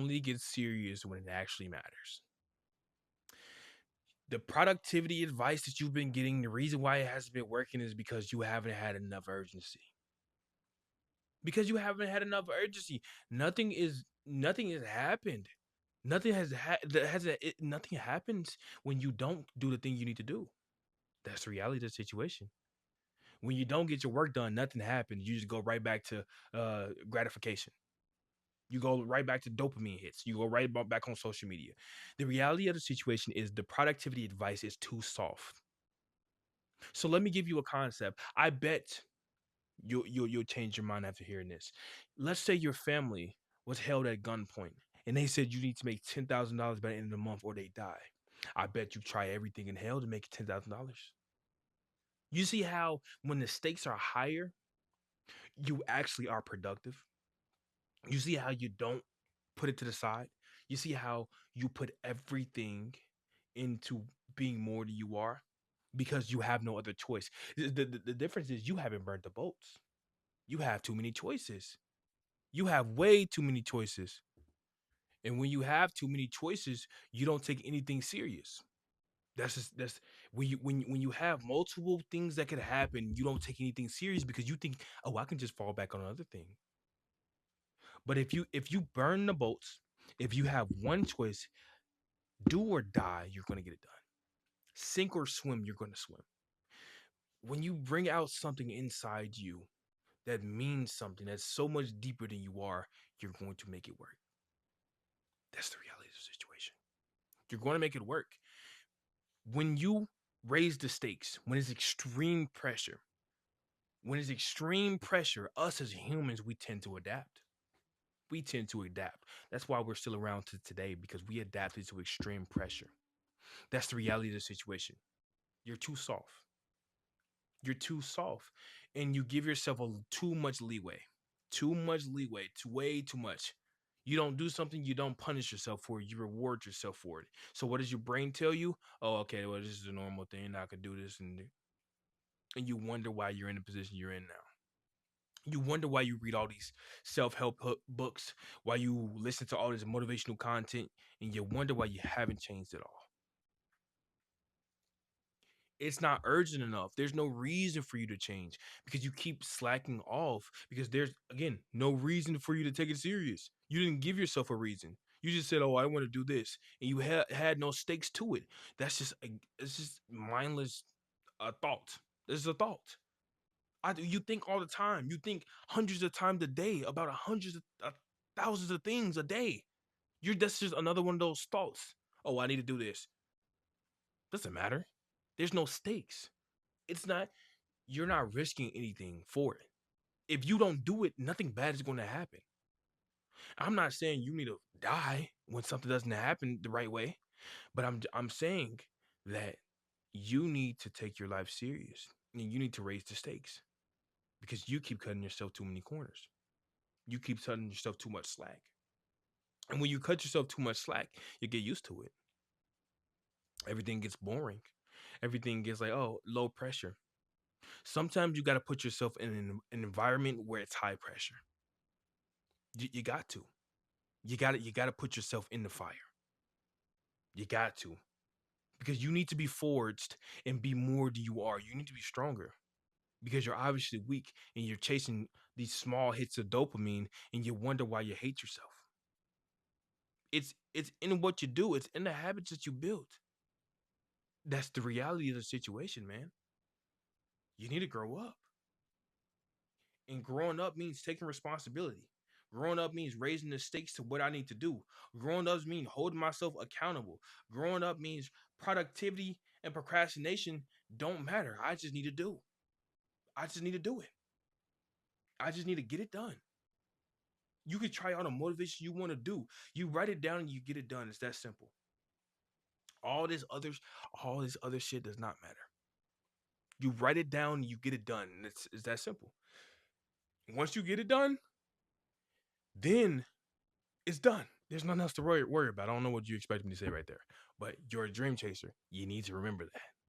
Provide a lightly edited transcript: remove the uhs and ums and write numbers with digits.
only get serious when it actually matters. The productivity advice that you've been getting, the reason why it hasn't been working is because you haven't had enough urgency. Because you haven't had enough urgency. Nothing has happened. Nothing has that hasn't it, nothing happens when you don't do the thing you need to do. That's the reality of the situation. When you don't get your work done, nothing happens. You just go right back to gratification. You go right back to dopamine hits. You go back on social media. The reality of the situation is the productivity advice is too soft. So let me give you a concept. I bet you'll change your mind after hearing this. Let's say your family was held at gunpoint and they said you need to make $10,000 by the end of the month or they die. I bet you try everything in hell to make $10,000. You see how when the stakes are higher, you actually are productive. You see how you don't put it to the side. You see how you put everything into being more than you are because you have no other choice. The difference is you haven't burnt the boats. You have too many choices. You have way too many choices. And when you have too many choices, you don't take anything serious. That's when you have multiple things that could happen, you don't take anything serious because you think, oh, I can just fall back on another thing. But if you burn the boats, if you have one choice, do or die, you're gonna get it done. Sink or swim, you're gonna swim. When you bring out something inside you that means something that's so much deeper than you are, you're going to make it work. That's the reality of the situation. You're going to make it work. When you raise the stakes, when it's extreme pressure, us as humans, we tend to adapt. We tend to adapt. That's why we're still around to today because we adapted to extreme pressure. That's the reality of the situation. You're too soft. You're too soft. And you give yourself too much leeway. Too much leeway. Way too much. You don't do something, you don't punish yourself for it. You reward yourself for it. So what does your brain tell you? Oh, okay, well, this is a normal thing. I could do this, and you wonder why you're in the position you're in now. You wonder why you read all these self-help books, why you listen to all this motivational content, and you wonder why you haven't changed at all. It's not urgent enough. There's no reason for you to change because you keep slacking off because there's again no reason for you to take it serious. You didn't give yourself a reason. You just said, "Oh, I want to do this," and you had no stakes to it. That's just it's just mindless thought. This is a thought. You think all the time. You think hundreds of times a day about thousands of things a day. That's just another one of those thoughts. Oh, I need to do this. Doesn't matter. There's no stakes. It's not you're not risking anything for it. If you don't do it, nothing bad is going to happen. I'm not saying you need to die when something doesn't happen the right way, but I'm saying that you need to take your life serious and you need to raise the stakes because you keep cutting yourself too many corners. You keep cutting yourself too much slack. And when you cut yourself too much slack, you get used to it. Everything gets boring. Everything gets like, oh, low pressure. Sometimes you got to put yourself in an environment where it's high pressure. You got to. You got to put yourself in the fire. You got to. Because you need to be forged and be more than you are. You need to be stronger because you're obviously weak and you're chasing these small hits of dopamine and you wonder why you hate yourself. It's in what you do. It's in the habits that you build. That's the reality of the situation, man. You need to grow up. And growing up means taking responsibility. Growing up means raising the stakes to what I need to do. Growing up means holding myself accountable. Growing up means productivity and procrastination don't matter. I just need to do. I just need to do it. I just need to get it done. You can try all the motivation you want to do. You write it down and you get it done. It's that simple. All this others, all this other shit does not matter. You write it down and you get it done. And it's that simple. Once you get it done, then it's done. There's nothing else to worry about. I don't know what you expect me to say right there, but you're a dream chaser. You need to remember that.